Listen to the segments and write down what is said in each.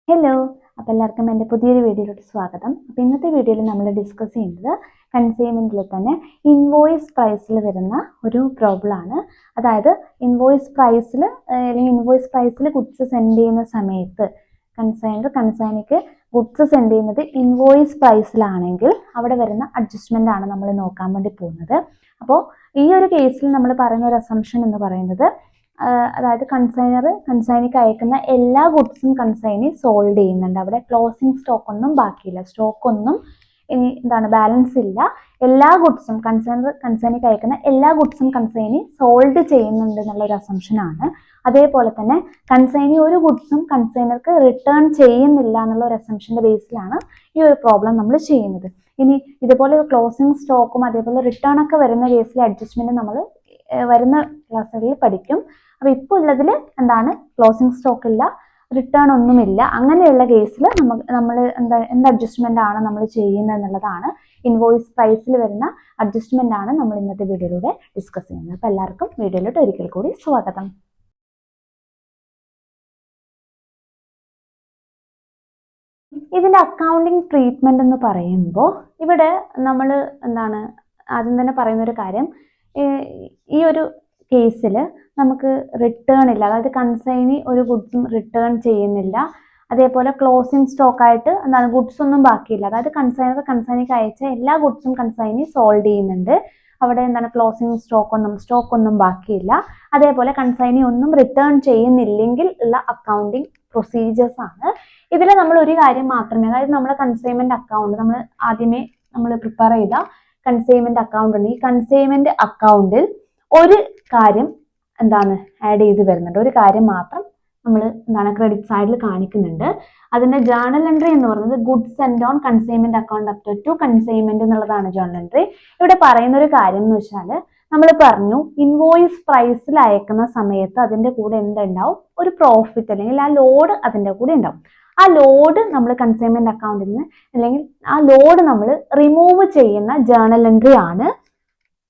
Hello, അപ്പോൾ എല്ലാവർക്കും എൻ്റെ പുതിയൊരു വീഡിയോയിലോട്ട് സ്വാഗതം. അപ്പോൾ ഇന്നത്തെ വീഡിയോയിൽ നമ്മൾ ഡിസ്കസ് ചെയ്യുന്നത് കൺസൈൻമെൻറ്റിൽ തന്നെ ഇൻവോയ്സ് പ്രൈസിൽ വരുന്ന ഒരു പ്രോബ്ലമാണ്. അതായത് ഇൻവോയ്സ് പ്രൈസിൽ അല്ലെങ്കിൽ ഇൻവോയ്സ് പ്രൈസിൽ ഗുഡ്സ് സെൻഡ് ചെയ്യുന്ന സമയത്ത് കൺസൈനിക്ക് ഗുഡ്സ് സെൻഡ് ചെയ്യുന്നത് ഇൻവോയ്സ് പ്രൈസിലാണെങ്കിൽ അവിടെ വരുന്ന അഡ്ജസ്റ്റ്മെൻ്റ് ആണ് നമ്മൾ നോക്കാൻ വേണ്ടി പോകുന്നത്. അപ്പോൾ ഈ ഒരു കേസിൽ നമ്മൾ പറയുന്ന ഒരു അസംഷൻ എന്ന് പറയുന്നത് അതായത് കൺസൈനിക്ക് അയക്കുന്ന എല്ലാ ഗുഡ്സും കൺസൈനി സോൾഡ് ചെയ്യുന്നുണ്ട്. അവിടെ ക്ലോസിംഗ് സ്റ്റോക്ക് ഒന്നും ബാക്കിയില്ല, സ്റ്റോക്ക് ഒന്നും ഇനി ബാലൻസ് ഇല്ല. എല്ലാ ഗുഡ്സും കൺസൈനിക്ക് അയക്കുന്ന എല്ലാ ഗുഡ്സും കൺസൈനി സോൾഡ് ചെയ്യുന്നുണ്ട് എന്നുള്ളൊരു അസംഷനാണ്. അതേപോലെ തന്നെ കൺസൈനി ഒരു ഗുഡ്സും കൺസൈനർക്ക് റിട്ടേൺ ചെയ്യുന്നില്ല എന്നുള്ള ഒരു അസംഷന്റെ ബേസിലാണ് ഈ ഒരു പ്രോബ്ലം നമ്മൾ ചെയ്യുന്നത്. ഇനി ഇതുപോലെ ക്ലോസിംഗ് സ്റ്റോക്കും അതേപോലെ റിട്ടേൺ ഒക്കെ വരുന്ന കേസിൽ അഡ്ജസ്റ്റ്മെന്റ് നമ്മൾ വരുന്ന ക്ലാസ്സുകളിൽ പഠിക്കും. അപ്പോൾ ഇപ്പോൾ ഉള്ളതിൽ ക്ലോസിംഗ് സ്റ്റോക്ക് ഇല്ല, റിട്ടേൺ ഒന്നുമില്ല. അങ്ങനെയുള്ള കേസിൽ നമ്മൾ എന്ത് അഡ്ജസ്റ്റ്മെന്റ് ആണ് നമ്മൾ ചെയ്യുന്നത് എന്നുള്ളതാണ്. ഇൻവോയ്സ് പ്രൈസിൽ വരുന്ന അഡ്ജസ്റ്റ്മെന്റ് ആണ് നമ്മൾ ഇന്നത്തെ വീഡിയോയിലൂടെ ഡിസ്കസ് ചെയ്യുന്നത്. അപ്പോൾ എല്ലാവർക്കും വീഡിയോയിലോട്ട് ഒരിക്കൽ കൂടി സ്വാഗതം. ഇതിന്റെ അക്കൗണ്ടിങ് ട്രീറ്റ്മെന്റ് എന്ന് പറയുമ്പോൾ ഇവിടെ നമ്മൾ ആദ്യം തന്നെ പറയുന്ന ഒരു കാര്യം, ഈ ഒരു കേസിൽ നമുക്ക് റിട്ടേൺ ഇല്ല. അതായത് കൺസൈനി ഒരു ഗുഡ്സും റിട്ടേൺ ചെയ്യുന്നില്ല. അതേപോലെ ക്ലോസിംഗ് സ്റ്റോക്കായിട്ട് ഗുഡ്സ് ഒന്നും ബാക്കിയില്ല. അതായത് കൺസൈനിക്ക് അയച്ച എല്ലാ ഗുഡ്സും കൺസൈനി സോൾഡ് ചെയ്യുന്നുണ്ട്. അവിടെ ക്ലോസിംഗ് സ്റ്റോക്ക് ഒന്നും ബാക്കിയില്ല. അതേപോലെ കൺസൈനി ഒന്നും റിട്ടേൺ ചെയ്യുന്നില്ലെങ്കിൽ ഉള്ള അക്കൗണ്ടിങ് പ്രൊസീജിയേഴ്സ് ആണ്. ഇതിൽ നമ്മൾ ഒരു കാര്യം മാത്രമേ, അതായത് നമ്മുടെ കൺസൈൻമെന്റ് അക്കൗണ്ട് ആദ്യമേ നമ്മൾ പ്രിപ്പയർ ചെയ്ത കൺസൈൻമെന്റ് അക്കൗണ്ട് ഉണ്ട്. ഈ കൺസൈൻമെന്റ് അക്കൗണ്ടിൽ ഒരു കാര്യം ആഡ് ചെയ്ത് വരുന്നുണ്ട്. ഒരു കാര്യം മാത്രം നമ്മൾ ക്രെഡിറ്റ് സൈഡിൽ കാണിക്കുന്നുണ്ട്. അതിന്റെ ജേർണൽ എൻട്രി എന്ന് പറയുന്നത് goods sent on consignment account up to consignment എന്നുള്ളതാണ് ജേർണൽ എൻട്രി. ഇവിടെ പറയുന്ന ഒരു കാര്യം എന്ന് വെച്ചാൽ, നമ്മൾ പറഞ്ഞു ഇൻവോയ്സ് പ്രൈസിൽ അയക്കുന്ന സമയത്ത് അതിന്റെ കൂടെ എന്തുണ്ടാവും, ഒരു പ്രോഫിറ്റ് അല്ലെങ്കിൽ ആ ലോഡ് അതിന്റെ കൂടെ ഉണ്ടാവും. ആ ലോഡ് നമ്മൾ കൺസൈൻമെന്റ് അക്കൗണ്ടിൽ നിന്ന് അല്ലെങ്കിൽ ആ ലോഡ് നമ്മൾ റിമൂവ് ചെയ്യുന്ന ജേർണൽ എൻട്രി ആണ്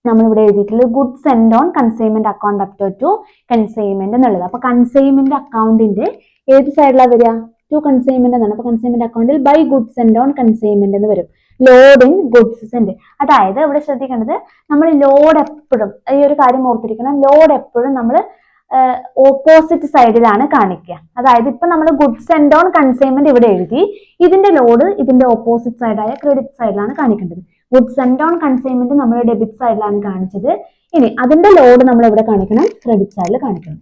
നമ്മളിവിടെ എഴുതിയിട്ടുള്ളത് goods sent on consignment account up to consignment എന്നുള്ളത്. അപ്പൊ കൺസൈൻമെന്റ് അക്കൗണ്ടിന്റെ ഏത് സൈഡിലാണ് വരിക, ടു കൺസൈൻമെന്റ് എന്നാണ്. അപ്പൊ കൺസൈൻമെന്റ് അക്കൗണ്ടിൽ by goods sent on consignment എന്ന് വരും. Load in goods sent. അതായത് ഇവിടെ ശ്രദ്ധിക്കേണ്ടത്, നമ്മൾ ലോഡ് എപ്പോഴും ഈ ഒരു കാര്യം ഓർത്തിരിക്കണം, ലോഡ് എപ്പോഴും നമ്മൾ ഓപ്പോസിറ്റ് സൈഡിലാണ് കാണിക്കുക. അതായത് ഇപ്പൊ നമ്മൾ ഗുഡ്സ് സെൻഡ് ഓൺ കൺസൈൻമെന്റ് ഇവിടെ എഴുതി, ഇതിന്റെ ലോഡ് ഇതിന്റെ ഓപ്പോസിറ്റ് സൈഡായ ക്രെഡിറ്റ് സൈഡിലാണ് കാണിക്കേണ്ടത്. ഗുഡ്സ് സെൻഡ് ഓൺ കൺസൈൻമെന്റ് നമ്മൾ ഡെബിറ്റ് സൈഡിലാണ് കാണിച്ചത്. ഇനി അതിന്റെ ലോഡ് നമ്മൾ എവിടെ കാണിക്കണം, ക്രെഡിറ്റ് സൈഡിൽ കാണിക്കണം.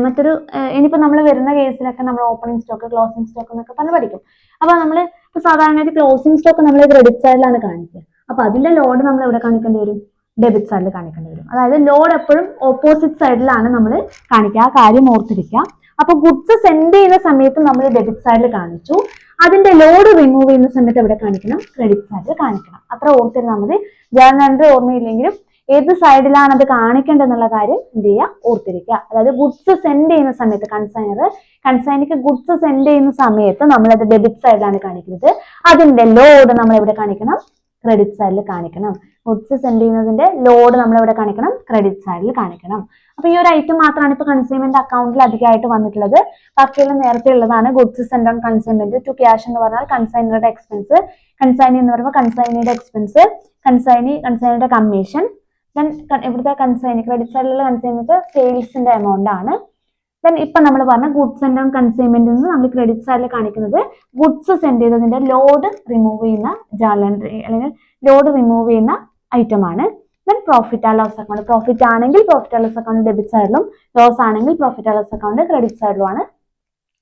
മറ്റൊരു ഇനിയിപ്പോ നമ്മൾ വരുന്ന കേസിലൊക്കെ നമ്മൾ ഓപ്പണിംഗ് സ്റ്റോക്ക്, ക്ലോസിംഗ് സ്റ്റോക്ക് എന്നൊക്കെ പറഞ്ഞ് പഠിക്കും. അപ്പൊ നമ്മൾ ഇപ്പൊ സാധാരണ ക്ലോസിംഗ് സ്റ്റോക്ക് നമ്മൾ ക്രെഡിറ്റ് സൈഡിലാണ് കാണിക്കുക. അപ്പൊ അതിന്റെ ലോഡ് നമ്മൾ എവിടെ കാണിക്കേണ്ടി വരും, ഡെബിറ്റ് സൈഡിൽ കാണിക്കേണ്ടി വരും. അതായത് ലോഡ് എപ്പോഴും ഓപ്പോസിറ്റ് സൈഡിലാണ് നമ്മൾ കാണിക്കുക. ആ കാര്യം ഓർത്തിരിക്കുക. അപ്പൊ ഗുഡ്സ് സെൻഡ് ചെയ്യുന്ന സമയത്ത് നമ്മൾ ഡെബിറ്റ് സൈഡിൽ കാണിച്ചു, അതിന്റെ ലോഡ് റിമൂവ് ചെയ്യുന്ന സമയത്ത് എവിടെ കാണിക്കണം, ക്രെഡിറ്റ് സൈഡിൽ കാണിക്കണം. അത്ര ഓർത്തിരുന്നാൽ മതി. ജേർണൽ എൻട്രി ഓർമ്മയില്ലെങ്കിലും ഏത് സൈഡിലാണ് അത് കാണിക്കേണ്ടതെന്നുള്ള കാര്യം എന്ത് ചെയ്യുക, ഓർത്തിരിക്കുക. അതായത് ഗുഡ്സ് സെൻഡ് ചെയ്യുന്ന സമയത്ത് കൺസൈനിക്ക് ഗുഡ്സ് സെൻഡ് ചെയ്യുന്ന സമയത്ത് നമ്മളത് ഡെബിറ്റ് സൈഡിലാണ് കാണിക്കുന്നത്. അതിന്റെ ലോഡ് നമ്മൾ എവിടെ കാണിക്കണം, ക്രെഡിറ്റ് സൈഡിൽ കാണിക്കണം. ഗുഡ്സ് സെൻഡ് ചെയ്യുന്നതിന്റെ ലോഡ് നമ്മൾ എവിടെ കാണിക്കണം, ക്രെഡിറ്റ് സൈഡിൽ കാണിക്കണം. അപ്പൊ ഈ ഒരു ഐറ്റം മാത്രമാണ് ഇപ്പൊ കൺസൈൻമെന്റ് അക്കൗണ്ടിൽ അധികമായിട്ട് വന്നിട്ടുള്ളത്. ബാക്കിയെല്ലാം നേരത്തെ ഉള്ളതാണ്. Goods sent on consignment to cash എന്ന് പറഞ്ഞാൽ കൺസൈനറുടെ എക്സ്പെൻസ്, കൺസൈനി എന്ന് പറയുമ്പോൾ കൺസൈനിയുടെ എക്സ്പെൻസ്, കൺസൈനിയുടെ കമ്മീഷൻ. ദെൻ ഇവിടുത്തെ കൺസൈനി ക്രെഡിറ്റ് സൈഡിലുള്ള കൺസൈനിക്ക് സെയിൽസിന്റെ എമൗണ്ട് ആണ്. ദെൻ ഇപ്പൊ നമ്മൾ പറഞ്ഞ ഗുഡ്സ് സെൻഡ് ഓൺ കൺസൈൻമെന്റിൽ നിന്ന് നമ്മൾ ക്രെഡിറ്റ് സൈഡിൽ കാണിക്കുന്നത് ഗുഡ്സ് സെൻഡ് ചെയ്തതിന്റെ ലോഡ് റിമൂവ് ചെയ്യുന്ന ജേർണൽ എൻട്രി അല്ലെങ്കിൽ ലോഡ് റിമൂവ് ചെയ്യുന്ന ഐറ്റം ആണ്. Then profit and loss account. Profit ആണെങ്കിൽ profit and loss account debit സൈഡിലും, ലോസ് ആണെങ്കിൽ profit and loss account credit സൈഡിലുമാണ്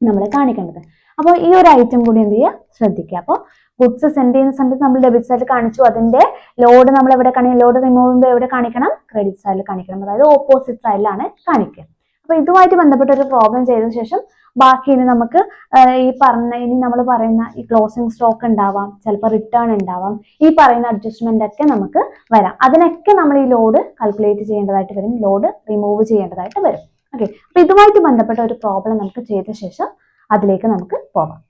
നമ്മൾ കാണിക്കേണ്ടത്. അപ്പോൾ ഈ ഒരു ഐറ്റം കൂടി എന്ത് ചെയ്യുക, ശ്രദ്ധിക്കുക. അപ്പോൾ ഗുഡ്സ് സെൻഡ് ചെയ്യുന്ന സമയത്ത് നമ്മൾ ഡെബിറ്റ് സൈഡിൽ കാണിച്ചു, അതിന്റെ ലോഡ് നമ്മൾ എവിടെ കാണിക്കണം, ലോഡ് റിമൂവ് ചെയ്യുമ്പോൾ എവിടെ കാണിക്കണം, ക്രെഡിറ്റ് സൈഡിൽ കാണിക്കണം. അതായത് ഓപ്പോസിറ്റ് സൈഡിലാണ് കാണിക്കുക. അപ്പൊ ഇതുമായിട്ട് ബന്ധപ്പെട്ട ഒരു പ്രോബ്ലം ചെയ്ത ശേഷം ബാക്കി ഇനി നമുക്ക് ഇനി നമ്മൾ പറയുന്ന ഈ ക്ലോസിംഗ് സ്റ്റോക്ക് ഉണ്ടാവാം, ചിലപ്പോൾ റിട്ടേൺ ഉണ്ടാവാം, ഈ പറയുന്ന അഡ്ജസ്റ്റ്മെന്റ് ഒക്കെ നമുക്ക് വരാം. അതിനൊക്കെ നമ്മൾ ഈ ലോഡ് കാൽക്കുലേറ്റ് ചെയ്യേണ്ടതായിട്ട് വരും, ലോഡ് റിമൂവ് ചെയ്യേണ്ടതായിട്ട് വരും. ഓക്കെ, അപ്പൊ ഇതുമായിട്ട് ബന്ധപ്പെട്ട ഒരു പ്രോബ്ലം നമുക്ക് ചെയ്ത ശേഷം അതിലേക്ക് നമുക്ക് പോകാം.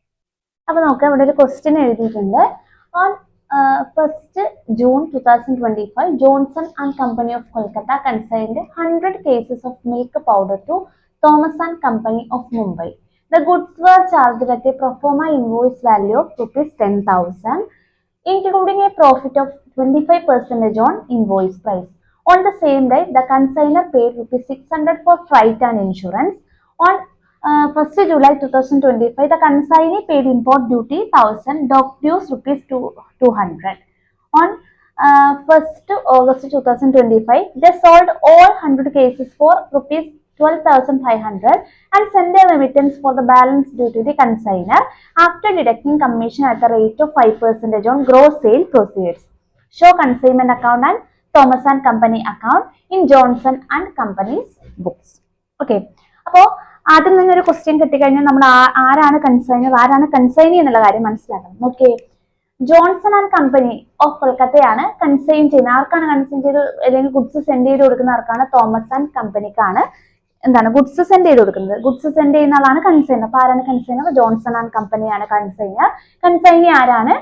അപ്പൊ നമുക്ക് ഇവിടെ ഒരു ക്വസ്റ്റ്യൻ എഴുതിയിട്ടുണ്ട്. On 1st June 2025, Johnson and Company of Kolkata consigned 100 cases of milk powder to Thomas and Company of Mumbai. The goods were charged at a pro forma invoice value of rupees 10,000, including a profit of 25% on invoice price. On the same day, the consignor paid rupees 600 for freight and insurance. On 1st July 2025, the consignee paid import duty 1000, dock dues rupees 200. On 1st August 2025, they sold all 100 cases for rupees 12,500 and sent a remittance for the balance due to the consignor after deducting commission at the rate of 5% on gross sale proceeds. Show consignment account and Thomas and Company account in Johnson and Company's books. Okay. അപ്പോൾ ആദ്യം തന്നെ ഒരു question കിട്ടിക്കഴിഞ്ഞാൽ നമ്മൾ ആരാണ് consignor, ആരാണ് consignee എന്നുള്ള കാര്യം മനസ്സിലാക്കണം. Okay, Johnson and company of കൊൽക്കത്തയാണ് കൺസൈൻ ചെയ്യുന്നത്. ആർക്കാണ് കൺസൈൻ ചെയ്ത് അല്ലെങ്കിൽ ഗുഡ്സ് സെൻഡ് ചെയ്ത് കൊടുക്കുന്ന ആർക്കാണ്? തോമസ് ആൻഡ് കമ്പനിക്കാണ് എന്താണ് ഗുഡ്സ് സെൻഡ് ചെയ്ത് കൊടുക്കുന്നത്. ഗുഡ്സ് സെൻഡ് ചെയ്യുന്ന ആളാണ് കൺസൈനർ. അപ്പൊ ആരാണ് കൺസൈനർ? ജോൺസൺ ആൻഡ് കമ്പനിയാണ് കൺസൈനർ. കൺസൈനി ആരാണ്?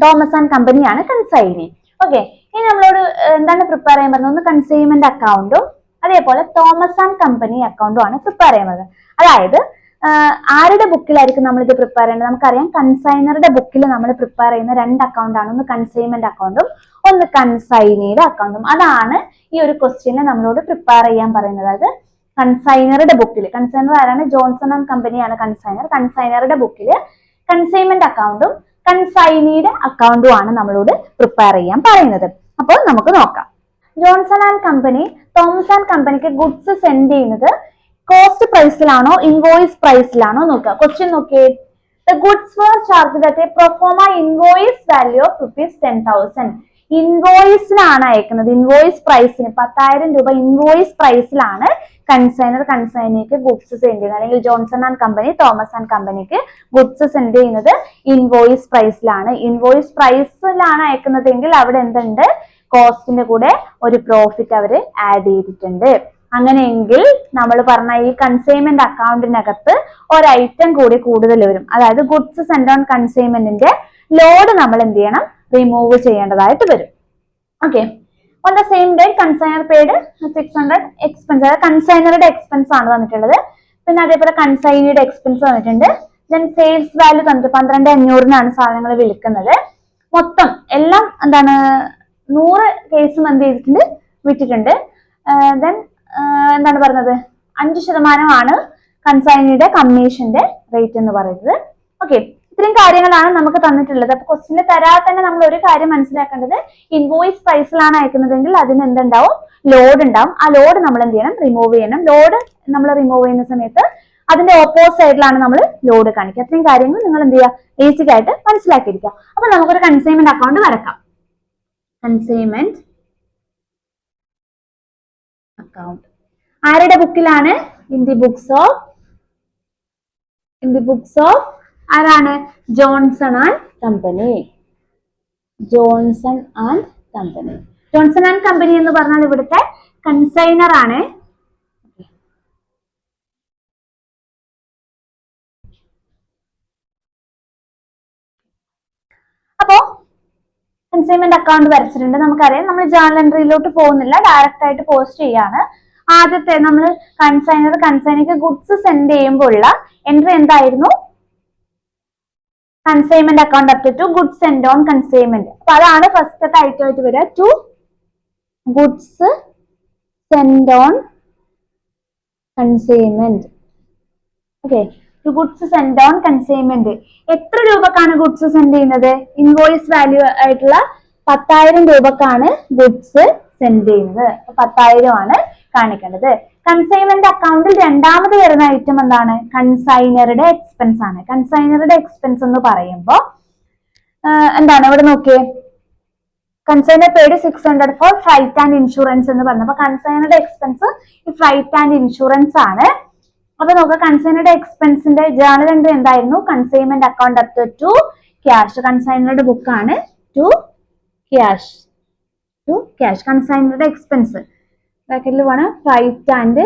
തോമസ് ആൻഡ് കമ്പനിയാണ് കൺസൈനി. ഓക്കെ, ഇനി നമ്മളോട് എന്താണ് പ്രിപ്പയർ ചെയ്യാൻ പറഞ്ഞത്? ഒന്ന് കൺസൈൻമെന്റ് അക്കൗണ്ടും അതേപോലെ തോമസ് ആൻഡ് കമ്പനി അക്കൗണ്ടും ആണ് പ്രിപ്പയർ ചെയ്യുന്നത്. അതായത് ആരുടെ ബുക്കിലായിരിക്കും നമ്മൾ ഇത് പ്രിപ്പയർ ചെയ്യേണ്ടത്? നമുക്കറിയാം കൺസൈനറുടെ ബുക്കിൽ നമ്മൾ പ്രിപ്പയർ ചെയ്യുന്ന രണ്ട് അക്കൗണ്ടാണ്, ഒന്ന് കൺസൈൻമെന്റ് അക്കൗണ്ടും ഒന്ന് കൺസൈനിയുടെ അക്കൗണ്ടും. അതാണ് ഈ ഒരു ക്വസ്റ്റ്യനിൽ നമ്മളോട് പ്രിപ്പയർ ചെയ്യാൻ പറയുന്നത്. അതായത് കൺസൈനറുടെ ബുക്കിൽ, കൺസൈനർ ആരാണ്? ജോൺസൺ ആൻഡ് കമ്പനിയാണ് കൺസൈനർ. കൺസൈനറുടെ ബുക്കിൽ കൺസൈൻമെന്റ് അക്കൗണ്ടും കൺസൈനിയുടെ അക്കൗണ്ടും ആണ് നമ്മളോട് പ്രിപ്പയർ ചെയ്യാൻ പറയുന്നത്. അപ്പോൾ നമുക്ക് നോക്കാം. Johnson and company Thomas and കമ്പനിക്ക് ഗുഡ്സ് സെൻഡ് ചെയ്യുന്നത് കോസ്റ്റ് പ്രൈസിലാണോ ഇൻവോയിസ് പ്രൈസിലാണോ നോക്കുക. ക്വസ്റ്റ്യൻ നോക്കിയേ. The goods were charged at a pro forma invoice value of rupees 10,000. ഇൻവോയിസിനാണ് അയക്കുന്നത്. ഇൻവോയിസ് പ്രൈസിന് 10,000 രൂപ ഇൻവോയിസ് പ്രൈസിലാണ് കൺസൈനർ കൺസൈനിക്ക് ഗുഡ്സ് സെൻഡ് ചെയ്യുന്നത്. അല്ലെങ്കിൽ Johnson and company Thomas and കമ്പനിക്ക് ഗുഡ്സ് സെൻഡ് ചെയ്യുന്നത് ഇൻവോയിസ് പ്രൈസിലാണ്. ഇൻവോയിസ് പ്രൈസിലാണ് അയക്കുന്നതെങ്കിൽ അവിടെ എന്തുണ്ട്? കോസ്റ്റിന്റെ കൂടെ ഒരു പ്രോഫിറ്റ് അവര് ആഡ് ചെയ്തിട്ടുണ്ട്. അങ്ങനെയെങ്കിൽ നമ്മൾ പറഞ്ഞ ഈ കൺസൈൻമെന്റ് അക്കൗണ്ടിനകത്ത് ഒരു ഐറ്റം കൂടി കൂടുതൽ വരും. അതായത് ഗുഡ്സ് സെൻഡ് ഓൺ കൺസൈൻമെന്റിന്റെ ലോഡ് നമ്മൾ എന്ത് ചെയ്യണം? റിമൂവ് ചെയ്യേണ്ടതായിട്ട് വരും. Okay, on the same day consignor paid 600 expense, അതായത് കൺസൈനറുടെ എക്സ്പെൻസ് ആണ് തന്നിട്ടുള്ളത്. പിന്നെ അതേപോലെ കൺസൈനിയുടെ എക്സ്പെൻസ് തന്നിട്ടുണ്ട്. ദെൻ സെയിൽസ് വാല്യൂ തന്നിട്ട് 12,500 സാധനങ്ങൾ വിൽക്കുന്നത്. മൊത്തം എല്ലാം എന്താണ് 100 കേസും എന്ത് ചെയ്തിട്ടുണ്ട്? വിറ്റിട്ടുണ്ട്. ദെൻ എന്താണ് പറഞ്ഞത്? 5% കൺസൈനിയുടെ കമ്മീഷന്റെ റേറ്റ് എന്ന് പറയുന്നത്. ഓക്കെ, ഇത്രയും കാര്യങ്ങളാണ് നമുക്ക് തന്നിട്ടുള്ളത്. അപ്പൊ ക്വസ്റ്റ്യന് തരാതെ തന്നെ നമ്മൾ ഒരു കാര്യം മനസ്സിലാക്കേണ്ടത്, ഇൻവോയിസ് പ്രൈസിലാണ് അയക്കുന്നതെങ്കിൽ അതിന് എന്തുണ്ടാവും? ലോഡ് ഉണ്ടാവും. ആ ലോഡ് നമ്മൾ എന്ത് ചെയ്യണം? റിമൂവ് ചെയ്യണം. ലോഡ് നമ്മൾ റിമൂവ് ചെയ്യുന്ന സമയത്ത് അതിന്റെ ഓപ്പോസിറ്റ് സൈഡിലാണ് നമ്മൾ ലോഡ് കാണിക്കുക. അത്രയും കാര്യങ്ങൾ നിങ്ങൾ എന്ത് ചെയ്യുക? ബേസിക് ആയിട്ട് മനസ്സിലാക്കിയിരിക്കുക. അപ്പൊ നമുക്കൊരു കൺസൈൻമെന്റ് അക്കൗണ്ട് വരക്കാം. കൺസൈൻമെന്റ് അക്കൗണ്ട് ആരുടെ ബുക്കിലാണ്? ഇൻ ദി ബുക്സ് ഓഫ് ആരാണ്? Johnson and company. Johnson and company. Johnson and company എന്ന് പറഞ്ഞാൽ ഇവിടുത്തെ കൺസൈനർ ആണ്. അപ്പോ കൺസൈൻമെന്റ് അക്കൗണ്ട് വരച്ചിട്ടുണ്ട്. നമുക്കറിയാം നമ്മൾ ജേർണൽ എൻട്രിയിലോട്ട് പോകുന്നില്ല, ഡയറക്റ്റ് ആയിട്ട് പോസ്റ്റ് ചെയ്യാണ്. ആദ്യത്തെ നമ്മൾ കൺസൈനിക്ക് ഗുഡ്സ് സെൻഡ് ചെയ്യുമ്പോൾ ഉള്ള എൻട്രി എന്തായിരുന്നു? Consignment account up to goods sent on consignment. അപ്പൊ അതാണ് ഫസ്റ്റത്തെ ഐറ്റം ആയിട്ട് വരിക. To goods sent on consignment. Okay, goods sent on consignment. എത്ര രൂപക്കാണ് ഗുഡ്സ് സെൻഡ് ചെയ്യുന്നത്? ഇൻവോയിസ് വാല്യൂ ആയിട്ടുള്ള 10,000 രൂപക്കാണ് ഗുഡ്സ് സെൻഡ് ചെയ്യുന്നത്. 10,000 ആണ് കാണിക്കേണ്ടത്. കൺസൈൻമെന്റ് അക്കൗണ്ടിൽ രണ്ടാമത് വരുന്ന ഐറ്റം എന്താണ്? കൺസൈനറുടെ എക്സ്പെൻസ് ആണ്. കൺസൈനറുടെ എക്സ്പെൻസ് എന്ന് പറയുമ്പോൾ എന്താണ്? ഇവിടെ നോക്കിയേ, consignor paid 600 for flight and insurance എന്ന് പറഞ്ഞു. അപ്പൊ കൺസൈനറുടെ എക്സ്പെൻസ് ഈ ഫ്ലൈറ്റ് ആൻഡ് ഇൻഷുറൻസ് ആണ്. അപ്പൊ നോക്കുക, കൺസൈനറുടെ എക്സ്പെൻസിന്റെ ജേർണൽ എൻട്രി എന്തായിരുന്നു? Consignment account up to cash. കൺസൈനറുടെ ബുക്കാണ് ടു ക്യാഷ്. കൺസൈനറുടെ എക്സ്പെൻസ് ബ്രാക്കറ്റിൽ വേണം ഫ്ലൈറ്റ് ആൻഡ്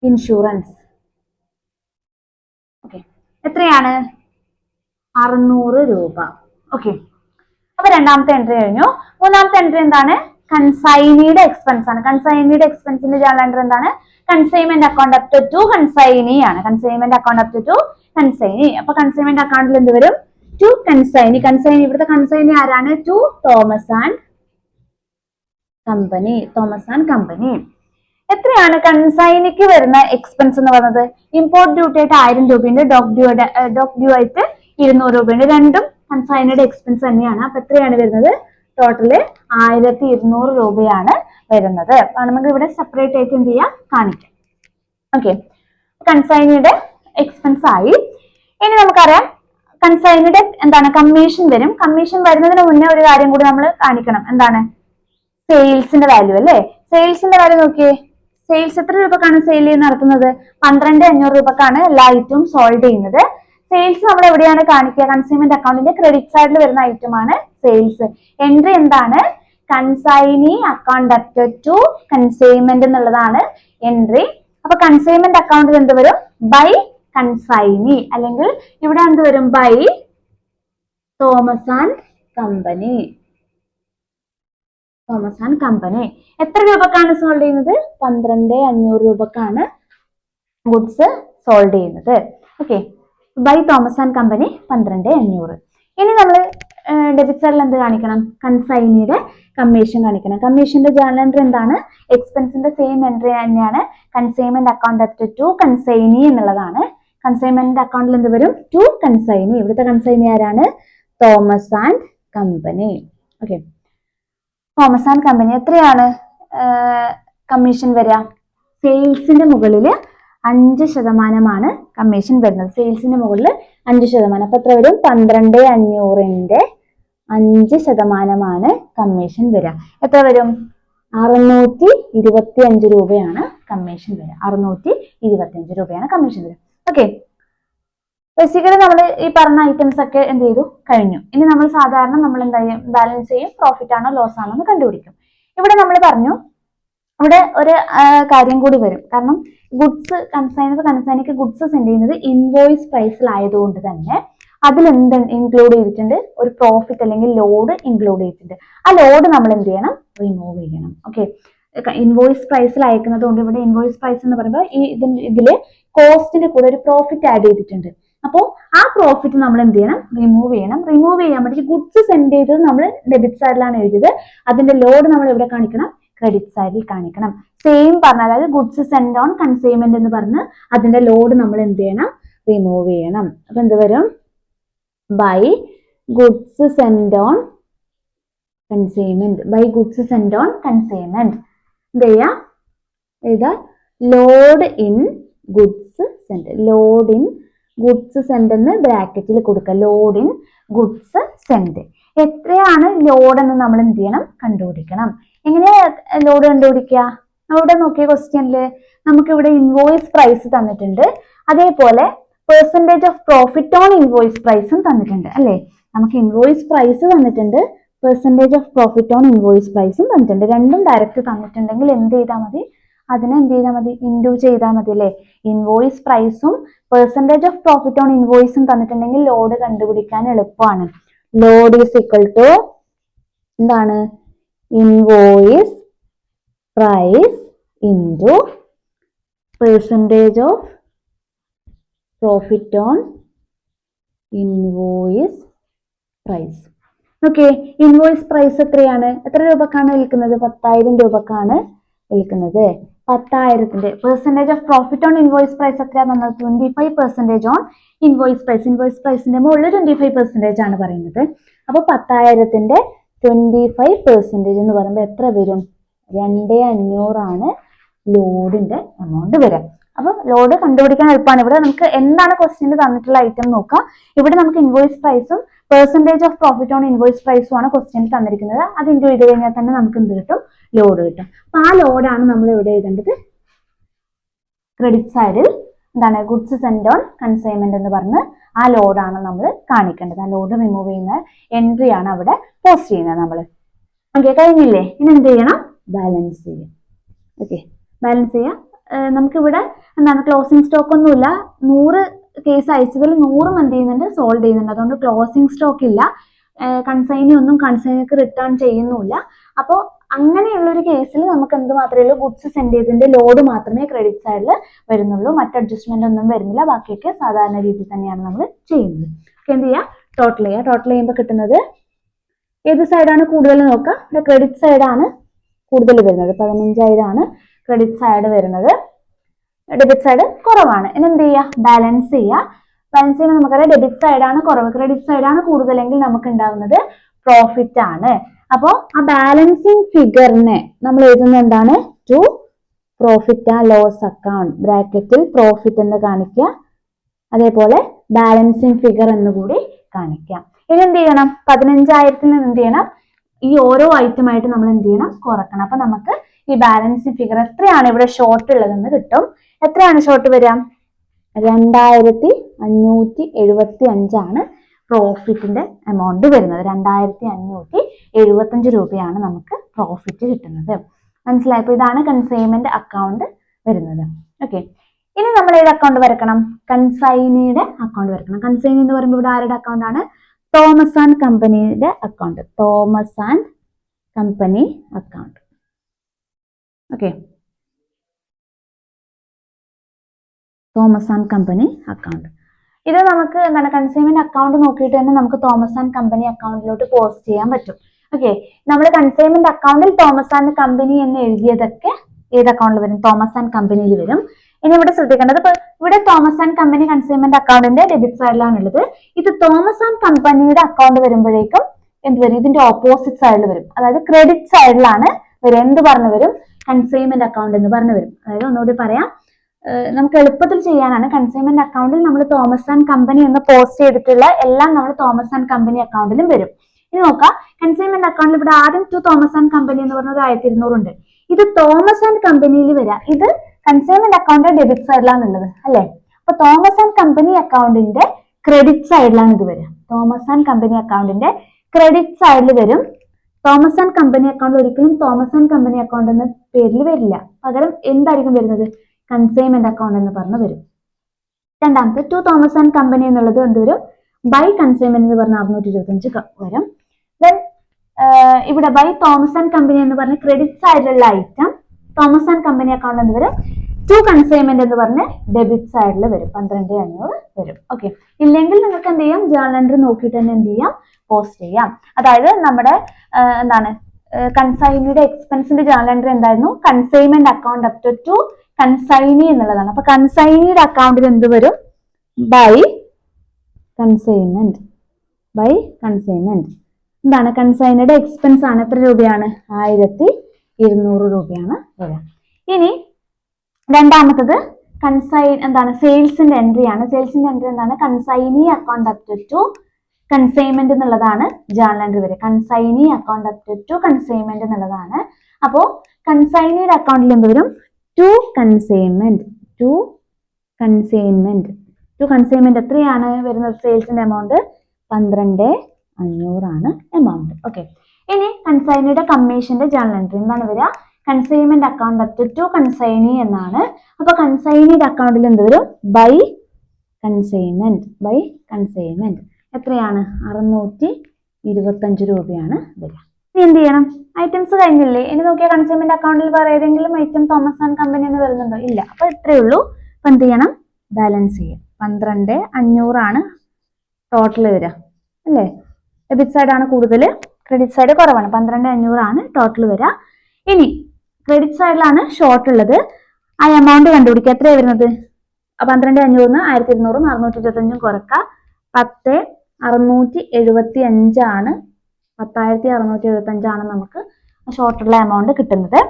ഇൻഷുറൻസ്. ഓക്കെ, എത്രയാണ്? 600 രൂപ. ഓക്കെ, അപ്പൊ രണ്ടാമത്തെ എൻട്രി കഴിഞ്ഞു. മൂന്നാമത്തെ എൻട്രി എന്താണ്? കൺസൈനിയുടെ എക്സ്പെൻസ് ആണ്. കൺസൈനിയുടെ എക്സ്പെൻസിന്റെ ജേണൽ എൻട്രി എന്താണ്? Consignment account up to consignee ആണ്. Consignment account up to consignee. അപ്പൊ കൺസൈൻമെന്റ് അക്കൗണ്ടിൽ എന്ത് വരും? To consignee. കൺസൈനി ഇവിടുത്തെ കൺസൈനി ആരാണ്? To Thomas and company. Thomas and company. എത്രയാണ് കൺസൈനിക്ക് വരുന്ന എക്സ്പെൻസ് എന്ന് പറയുന്നത്? ഇമ്പോർട്ട് ഡ്യൂട്ടി ആയിട്ട് 1000 രൂപയുണ്ട്, ഡോക് ഡ്യൂ ആയിട്ട് 200 രൂപയുണ്ട്. രണ്ടും കൺസൈനിയുടെ എക്സ്പെൻസ് തന്നെയാണ്. അപ്പൊ എത്രയാണ് വരുന്നത്? ടോട്ടല് 1200 രൂപയാണ് വരുന്നത്. നമുക്ക് ഇവിടെ സെപ്പറേറ്റ് ആയിട്ട് എന്ത് ചെയ്യാം? കാണിക്കാം. ഓക്കെ, കൺസൈനിയുടെ എക്സ്പെൻസ് ആയി. ഇനി നമുക്കറിയാം കൺസൈനിയുടെ എന്താണ്? കമ്മീഷൻ വരും. കമ്മീഷൻ വരുന്നതിന് മുന്നേ ഒരു കാര്യം കൂടി നമ്മൾ കാണിക്കണം. എന്താണ്? സെയിൽസിന്റെ വാല്യൂ അല്ലേ? സെയിൽസിന്റെ വാല്യൂ നോക്കിയേ. സെയിൽസ് എത്ര രൂപക്കാണ് സെയിൽ നടത്തുന്നത്? 12,500 രൂപക്കാണ് എല്ലാ ഐറ്റവും സോൾഡ് ചെയ്യുന്നത്. സെയിൽസ് നമ്മൾ എവിടെയാണ് കാണിക്കുക? കൺസ്യൂമന്റ് അക്കൗണ്ടിന്റെ ക്രെഡിറ്റ് സൈഡിൽ വരുന്ന ഐറ്റം ആണ് സെയിൽസ്. എൻട്രി എന്താണ്? Consignee account up to consignment എന്നുള്ളതാണ് എൻട്രി. അപ്പൊ കൺസൈൻമെന്റ് അക്കൗണ്ടിൽ എന്ത് വരും? ബൈ കൺസൈനി, അല്ലെങ്കിൽ ഇവിടെ എന്ത് വരും? By Thomas and company. Thomas and company എത്ര രൂപക്കാണ് സോൾഡ് ചെയ്യുന്നത്? 12,500 രൂപക്കാണ് ഗുഡ്സ് സോൾഡ് ചെയ്യുന്നത്. Okay, by Thomas and company 12,500. ഇനി നമ്മൾ ഡെബിറ്റ് സൈഡിൽ എന്ത് കാണിക്കണം? കൺസൈനിയുടെ കമ്മീഷൻ കാണിക്കണം. കമ്മീഷന്റെ ജേണൽ എൻട്രി എന്താണ്? എക്സ്പെൻസിന്റെ സെയിം എൻട്രി തന്നെയാണ്. Consignment account up to consignee എന്നുള്ളതാണ്. കൺസൈൻമെന്റ് അക്കൗണ്ടിൽ എന്ത് വരും? To consignee. ഇവിടുത്തെ കൺസൈനി ആരാണ്? Thomas and company. Okay, Thomas and company എത്രയാണ് കമ്മീഷൻ വരിക? സെയിൽസിന്റെ മുകളിൽ 5% കമ്മീഷൻ വരുന്നത്. സെയിൽസിന്റെ മുകളിൽ 5%. അപ്പൊ എത്ര വരും? 12,500ന്റെ 5% കമ്മീഷൻ വരിക. എത്ര വരും? 625 രൂപയാണ് കമ്മീഷൻ വരിക. 625 രൂപയാണ് കമ്മീഷൻ വരിക. ഓക്കെ, ബേസിക്കലി നമ്മൾ ഈ പറഞ്ഞ ഐറ്റംസ് ഒക്കെ എന്ത് ചെയ്തു? കഴിഞ്ഞു. ഇനി നമ്മൾ സാധാരണ നമ്മൾ എന്താ ചെയ്യും? ബാലൻസ് ചെയ്യും. പ്രോഫിറ്റ് ആണോ ലോസ് ആണോ എന്ന് കണ്ടുപിടിക്കും. ഇവിടെ നമ്മൾ പറഞ്ഞു, ഇവിടെ ഒരു കാര്യം കൂടി വരും. കാരണം ഗുഡ്സ് കൺസൈനിക്ക് ഗുഡ്സ് സെൻഡ് ചെയ്യുന്നത് ഇൻവോയ്സ് പ്രൈസിലായതുകൊണ്ട് തന്നെ അതിൽ എന്ത് ഇൻക്ലൂഡ് ചെയ്തിട്ടുണ്ട്? ഒരു പ്രോഫിറ്റ് അല്ലെങ്കിൽ ലോഡ് ഇൻക്ലൂഡ് ചെയ്തിട്ടുണ്ട്. ആ ലോഡ് നമ്മൾ എന്ത് ചെയ്യണം? റിമൂവ് ചെയ്യണം. ഓക്കെ, ഇൻവോയ്സ് പ്രൈസിൽ അയക്കുന്നത് കൊണ്ട് ഇവിടെ ഇൻവോയ്സ് പ്രൈസ് എന്ന് പറയുമ്പോൾ ഇതില് കോസ്റ്റിന്റെ കൂടെ ഒരു പ്രോഫിറ്റ് ആഡ് ചെയ്തിട്ടുണ്ട്. അപ്പോൾ ആ പ്രോഫിറ്റ് നമ്മൾ എന്ത് ചെയ്യണം? റിമൂവ് ചെയ്യണം. റിമൂവ് ചെയ്യാൻ വേണ്ടി ഗുഡ്സ് സെൻഡ് ചെയ്തത് നമ്മൾ ഡെബിറ്റ് സൈഡിലാണ് എഴുതിയത്. അതിന്റെ ലോഡ് നമ്മൾ എവിടെ കാണിക്കണം? ക്രെഡിറ്റ് സൈഡിൽ കാണിക്കണം. സെയിം പറഞ്ഞ, അതായത് ഗുഡ്സ് സെൻഡ് ഓൺ കൺസൈൻമെന്റ് എന്ന് പറഞ്ഞ് അതിന്റെ ലോഡ് നമ്മൾ എന്ത് ചെയ്യണം? റിമൂവ് ചെയ്യണം. അപ്പൊ എന്ത് വരും? By goods sent on consignment. By goods sent on consignment എന്ത് ചെയ്യാ? ഏതാ? Load in goods sent. Load in goods sent എന്ന് ബ്രാക്കറ്റിൽ കൊടുക്കുക. Load in goods sent. എത്രയാണ് ലോഡ് എന്ന് നമ്മൾ എന്ത് ചെയ്യണം? കണ്ടുപിടിക്കണം. എങ്ങനെയാ ലോഡ് കണ്ടുപിടിക്കുക? അവിടെ നോക്കിയ ക്വസ്റ്റ്യനില് നമുക്കിവിടെ ഇൻവോയ്സ് പ്രൈസ് തന്നിട്ടുണ്ട്. അതേപോലെ percentage of profit on invoice പ്രൈസും തന്നിട്ടുണ്ട് അല്ലേ? നമുക്ക് ഇൻവോയ്സ് പ്രൈസ് തന്നിട്ടുണ്ട്, percentage of profit on invoice പ്രൈസും തന്നിട്ടുണ്ട്. രണ്ടും ഡയറക്റ്റ് തന്നിട്ടുണ്ടെങ്കിൽ എന്ത് ചെയ്താൽ മതി? അതിനെ എന്ത് ചെയ്താൽ മതി? ഇൻഡു ചെയ്താൽ മതി അല്ലേ? ഇൻവോയ്സ് പ്രൈസും പെർസെൻറ്റേജ് ഓഫ് പ്രോഫിറ്റ് ഓൺ ഇൻവോയ്സും തന്നിട്ടുണ്ടെങ്കിൽ ലോഡ് കണ്ടുപിടിക്കാൻ എളുപ്പമാണ്. ലോഡ് ഈസ് ഈക്വൽ ടു എന്താണ്? Invoice price into percentage of profit on invoice price. Okay, invoice price എത്രയാണ്? എത്ര രൂപക്കാണ് വിൽക്കുന്നത്? 10,000 രൂപക്കാണ് വിൽക്കുന്നത്. 10,000ന്റെ percentage of profit on invoice price എത്രയാണ്? നമ്മൾ 25% ഓൺ ഇൻവോയ്സ് പ്രൈസ്. ഇൻവോയ്സ് പ്രൈസിന്റെ മുകളിൽ 25% ആണ് പറയുന്നത്. അപ്പൊ 10,000ന്റെ 25% എന്ന് പറയുമ്പോൾ എത്ര വരും? 2,500 ആണ് ലോഡിന്റെ എമൗണ്ട് വരിക. അപ്പൊ ലോഡ് കണ്ടുപിടിക്കാൻ എളുപ്പമാണ്. ഇവിടെ നമുക്ക് എന്താണ് ക്വസ്റ്റ്യനിൽ തന്നിട്ടുള്ള ഐറ്റം നോക്കാം. ഇവിടെ നമുക്ക് ഇൻവോയ്സ് പ്രൈസും percentage of profit on invoice പ്രൈസും ആണ് ക്വസ്റ്റ്യനിൽ തന്നിരിക്കുന്നത്. അത് ഇൻറ്റു ചെയ്ത് കഴിഞ്ഞാൽ തന്നെ നമുക്ക് എന്ത് കിട്ടും? ലോഡ് കിട്ടും. അപ്പൊ ആ ലോഡാണ് നമ്മൾ ഇവിടെ എഴുതേണ്ടത്. ക്രെഡിറ്റ് സൈഡിൽ എന്താണ്? ഗുഡ്സ് സെൻഡ് ഓൺ കൺസൈൻമെന്റ് എന്ന് പറഞ്ഞ് ആ ലോഡാണ് നമ്മൾ കാണിക്കേണ്ടത്. ആ ലോഡ് റിമൂവ് ചെയ്യുന്ന എൻട്രി ആണ് അവിടെ പോസ്റ്റ് ചെയ്യുന്നത് നമ്മൾ. ഓക്കെ, കഴിഞ്ഞില്ലേ? ഇനി എന്ത് ചെയ്യണം? ബാലൻസ് ചെയ്യാം. ഓക്കെ, ബാലൻസ് ചെയ്യാം. നമുക്കിവിടെ എന്താണ്? ക്ലോസിംഗ് സ്റ്റോക്ക് ഒന്നുമില്ല. 100 കേസ് അയച്ചതിൽ 100 എന്ത് ചെയ്യുന്നുണ്ട്? സോൾവ് ചെയ്യുന്നുണ്ട്. അതുകൊണ്ട് ക്ലോസിംഗ് സ്റ്റോക്ക് ഇല്ല. കൺസൈനി ഒന്നും കൺസൈനിക്ക് റിട്ടേൺ ചെയ്യുന്നുമില്ല. അപ്പോൾ അങ്ങനെയുള്ള ഒരു കേസിൽ നമുക്ക് എന്ത് മാത്രമേ ഉള്ളൂ, ഗുഡ്സ് സെൻഡ് ചെയ്തതിന്റെ ലോഡ് മാത്രമേ ക്രെഡിറ്റ് സൈഡിൽ വരുന്നുള്ളൂ, മറ്റ് അഡ്ജസ്റ്റ്മെന്റ് ഒന്നും വരുന്നില്ല. ബാക്കിയൊക്കെ സാധാരണ രീതിയിൽ തന്നെയാണ് നമ്മൾ ചെയ്യുന്നത്. എന്ത് ചെയ്യുക, ടോട്ടൽ ചെയ്യുക. ടോട്ടൽ ചെയ്യുമ്പോൾ കിട്ടുന്നത് ഏത് സൈഡാണ് കൂടുതൽ നോക്കുക, ക്രെഡിറ്റ് സൈഡാണ് കൂടുതൽ വരുന്നത്. 15,000 ആണ് ക്രെഡിറ്റ് സൈഡ് വരുന്നത്, ഡെബിറ്റ് സൈഡ് കുറവാണ്. ഇനി എന്ത് ചെയ്യുക, ബാലൻസ് ചെയ്യുക. ബാലൻസ് ചെയ്യുമ്പോൾ നമുക്കറിയാം ഡെബിറ്റ് സൈഡാണ് കുറവ്, ക്രെഡിറ്റ് സൈഡാണ് കൂടുതലെങ്കിൽ നമുക്ക് ഉണ്ടാവുന്നത് പ്രോഫിറ്റ് ആണ്. അപ്പോൾ ആ ബാലൻസിങ് ഫിഗറിനെ നമ്മൾ എഴുതുന്നത് എന്താണ്, to profit and loss account, ബ്രാക്കറ്റിൽ പ്രോഫിറ്റ് എന്ന് കാണിക്കുക, അതേപോലെ ബാലൻസിങ് ഫിഗർ എന്ന് കൂടി കാണിക്കാം. ഇനി എന്ത് ചെയ്യണം, 15,000 നിന്ന് എന്ത് ചെയ്യണം, ഈ ഓരോ ഐറ്റം ആയിട്ട് നമ്മൾ എന്ത് ചെയ്യണം, കുറക്കണം. അപ്പൊ നമുക്ക് ഈ ബാലൻസിങ് ഫിഗർ എത്രയാണ് ഇവിടെ ഷോർട്ട് ഉള്ളതെന്ന് കിട്ടും. എത്രയാണ് ഷോർട്ട് വരിക, 2,575 ആണ് പ്രോഫിറ്റിന്റെ എമൗണ്ട് വരുന്നത്. 2,575 രൂപയാണ് നമുക്ക് പ്രോഫിറ്റ് കിട്ടുന്നത്. മനസ്സിലായപ്പോ ഇതാണ് കൺസൈൻമെന്റ് അക്കൗണ്ട് വരുന്നത്. ഓക്കെ, ഇനി നമ്മൾ ഏത് അക്കൗണ്ട് വരക്കണം, കൺസൈനിയുടെ അക്കൗണ്ട് വരക്കണം. കൺസൈനി എന്ന് പറയുമ്പോൾ ഇവിടെ ആരുടെ അക്കൗണ്ട് ആണ്, തോമസ് ആൻഡ് കമ്പനിയുടെ account, Thomas and company account. Okay, Thomas and company account. ഇത് നമുക്ക് എന്താണ്, കൺസൈൻമെന്റ് അക്കൗണ്ട് നോക്കിയിട്ട് തന്നെ നമുക്ക് തോമസ് ആൻഡ് കമ്പനി അക്കൗണ്ടിലോട്ട് പോസ്റ്റ് ചെയ്യാൻ പറ്റും. ഓക്കെ, നമ്മൾ കൺസൈൻമെന്റ് അക്കൗണ്ടിൽ തോമസ് ആൻഡ് കമ്പനി എന്ന് എഴുതിയതൊക്കെ ഏത് അക്കൗണ്ടിൽ വരും, തോമസ് ആൻഡ് കമ്പനിയിൽ വരും. ഇനി ഇവിടെ ശ്രദ്ധിക്കേണ്ടത്, ഇവിടെ തോമസ് ആൻഡ് കമ്പനി കൺസൈൻമെന്റ് അക്കൗണ്ടിന്റെ ഡെബിറ്റ് സൈഡിലാണ് ഉള്ളത്. ഇത് തോമസ് ആൻഡ് കമ്പനിയുടെ അക്കൗണ്ട് വരുമ്പോഴേക്കും എന്ത് വരും, ഇതിന്റെ ഓപ്പോസിറ്റ് സൈഡിൽ വരും. അതായത് ക്രെഡിറ്റ് സൈഡിലാണ് വരും. എന്ത് പറഞ്ഞു വരും, കൺസൈൻമെന്റ് അക്കൗണ്ട് എന്ന് പറഞ്ഞു വരും. അതായത് ഒന്നുകൂടി പറയാം, നമുക്ക് എളുപ്പത്തിൽ ചെയ്യാനാണ്. കൺസൈൻമെന്റ് അക്കൗണ്ടിൽ നമ്മൾ തോമസ് ആൻഡ് കമ്പനി എന്ന് പോസ്റ്റ് ചെയ്തിട്ടുള്ള എല്ലാം നമ്മൾ തോമസ് ആൻഡ് കമ്പനി അക്കൗണ്ടിലും വരും. ഇനി നോക്കാം, കൺസൈൻമെന്റ് അക്കൗണ്ടിൽ ഇവിടെ ആദ്യം ടു തോമസ് ആൻഡ് കമ്പനി എന്ന് പറഞ്ഞ 1,200 ഉണ്ട്. ഇത് തോമസ് ആൻഡ് കമ്പനിയിൽ വരാം. ഇത് കൺസൈൻമെന്റ് അക്കൗണ്ട് ഡെബിറ്റ് സൈഡിലാണ് ഉള്ളത് അല്ലെ. അപ്പൊ തോമസ് ആൻഡ് കമ്പനി അക്കൗണ്ടിന്റെ ക്രെഡിറ്റ് സൈഡിലാണ് ഇത് വരിക. തോമസ് ആൻഡ് കമ്പനി അക്കൗണ്ടിന്റെ ക്രെഡിറ്റ് സൈഡിൽ വരും. തോമസ് ആൻഡ് കമ്പനി അക്കൗണ്ട് ഒരിക്കലും തോമസ് ആൻഡ് കമ്പനി അക്കൗണ്ട് എന്ന പേരിൽ വരില്ല. പകരം എന്തായിരിക്കും വരുന്നത്, കൺസൈൻമെന്റ് അക്കൗണ്ട് എന്ന് പറഞ്ഞു വരും. രണ്ടാമത്തെ ടു തോമസ് ആൻഡ് കമ്പനി എന്നുള്ളത് എന്ത് വരും, ബൈ കൺസൈൻമെന്റ് എന്ന് പറഞ്ഞ 625 വരും. ദെൻ ഇവിടെ ബൈ തോമസ് ആൻഡ് കമ്പനി എന്ന് പറഞ്ഞ ക്രെഡിറ്റ് സൈഡിലുള്ള item Thomas and company account എന്ന് വരും. ടു കൺസൈൻമെന്റ് എന്ന് പറഞ്ഞ ഡെബിറ്റ് സൈഡിൽ വരും, 12,500 വരും. ഓക്കെ, ഇല്ലെങ്കിൽ നിങ്ങൾക്ക് എന്ത് ചെയ്യാം, ജേർണൽ എൻട്രി നോക്കിയിട്ട് തന്നെ എന്ത് ചെയ്യാം, പോസ്റ്റ് ചെയ്യാം. അതായത് നമ്മുടെ എന്താണ് കൺസൈനിയുടെ എക്സ്പെൻസിന്റെ ജേർണൽ എൻട്രി എന്തായിരുന്നു, consignment account up to consignee എന്നുള്ളതാണ്. അപ്പൊ കൺസൈനിയുടെ അക്കൗണ്ടിൽ എന്ത് വരും, ബൈ കൺസൈൻമെന്റ്. ബൈ കൺസൈൻമെന്റ് എന്താണ്, കൺസൈനിയുടെ എക്സ്പെൻസ് ആണ്. എത്ര രൂപയാണ്, 1,200 രൂപയാണ് വരിക. ഇനി രണ്ടാമത്തത് എന്താണ്, സെയിൽസിന്റെ എൻട്രി ആണ്. സെയിൽസിന്റെ എൻട്രി എന്താണ്, consignee account up to consignment എന്നുള്ളതാണ് ജേർണൽ എൻട്രി വരിക. Consignee account up to consignment എന്നുള്ളതാണ്. അപ്പോ കൺസൈനിയുടെ അക്കൗണ്ടിൽ എന്ത് വരും, to consignment. To consignment. To consignment എത്രയാണ് വരുന്നത്, സെയിൽസിന്റെ എമൗണ്ട് 12,500 ആണ് എമൗണ്ട്. ഓക്കെ, ഇനി കൺസൈനിയുടെ കമ്മീഷന്റെ ജേർണൽ എൻട്രി എന്താണ് വരിക, consignment account up to consignee എന്നാണ്. അപ്പൊ കൺസൈനിയുടെ അക്കൗണ്ടിൽ എന്ത് വരും, ബൈ കൺസൈൻമെന്റ്. ബൈ കൺസൈൻമെന്റ് എത്രയാണ്, 625 രൂപയാണ് വരിക. ഇനി എന്ത് ചെയ്യണം, ഐറ്റംസ് കഴിഞ്ഞില്ലേ. ഇനി നോക്കിയാൽ കൺസൈൻമെന്റ് അക്കൗണ്ടിൽ വേറെ ഏതെങ്കിലും ഐറ്റം തോമസ് ആൻഡ് കമ്പനി എന്ന് വരുന്നുണ്ടോ, ഇല്ല. അപ്പൊ ഇത്രയേ ഉള്ളൂ. അപ്പൊ എന്ത് ചെയ്യണം, ബാലൻസ് ചെയ്യാം. 12,500 ആണ് ടോട്ടൽ വരിക അല്ലേ. ഡെബിറ്റ് സൈഡ് ആണ് കൂടുതൽ, ക്രെഡിറ്റ് സൈഡ് കുറവാണ്. 12,500 ആണ് ടോട്ടൽ വരിക. ഇനി ക്രെഡിറ്റ് സൈഡിലാണ് ഷോർട്ട് ഉള്ളത്. ആ എമൗണ്ട് കണ്ടുപിടിക്കുക. എത്രയാണ് വരുന്നത്, 12,500 1,200 625 കുറക്കുക. 10,675 ആണ്. 10,675 ആണ് നമുക്ക് ഷോർട്ടുള്ള എമൗണ്ട് കിട്ടുന്നത്.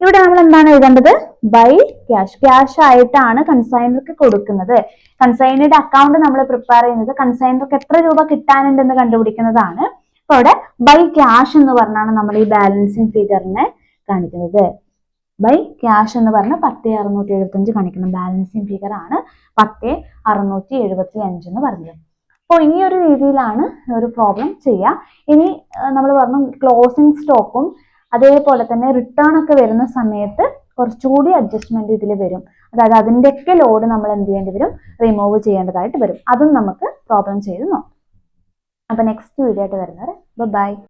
ഇവിടെ നമ്മൾ എന്താണ് എഴുതേണ്ടത്, ബൈ ക്യാഷ്. ക്യാഷ് ആയിട്ടാണ് കൺസൈനർക്ക് കൊടുക്കുന്നത്. കൺസൈനറുടെ അക്കൗണ്ട് നമ്മൾ പ്രിപ്പയർ ചെയ്യുന്നത് കൺസൈനർക്ക് എത്ര രൂപ കിട്ടാനുണ്ടെന്ന് കണ്ടുപിടിക്കുന്നതാണ്. അപ്പൊ അവിടെ ബൈ ക്യാഷ് എന്ന് പറഞ്ഞാണ് നമ്മൾ ഈ ബാലൻസിങ് ഫിഗറിനെ കാണിക്കുന്നത്. ബൈ ക്യാഷ് എന്ന് പറഞ്ഞാൽ 10,675 കാണിക്കണം. ബാലൻസിങ് ഫിഗർ ആണ് 10,675 എന്ന് പറഞ്ഞത്. അപ്പോൾ ഈ ഒരു രീതിയിലാണ് ഒരു പ്രോബ്ലം ചെയ്യുക. ഇനി നമ്മൾ പറഞ്ഞു ക്ലോസിംഗ് സ്റ്റോക്കും അതേപോലെ തന്നെ റിട്ടേൺ ഒക്കെ വരുന്ന സമയത്ത് കുറച്ചുകൂടി അഡ്ജസ്റ്റ്മെന്റ് ഇതിൽ വരും. അതായത് അതിൻ്റെയൊക്കെ ലോഡ് നമ്മൾ എന്ത് ചെയ്യേണ്ടി വരും, റിമൂവ് ചെയ്യേണ്ടതായിട്ട് വരും. അതും നമുക്ക് പ്രോബ്ലം ചെയ്ത് നോക്കാം. അപ്പൊ നെക്സ്റ്റ് വീഡിയോ ആയിട്ട് വരുന്നത് ബൈ.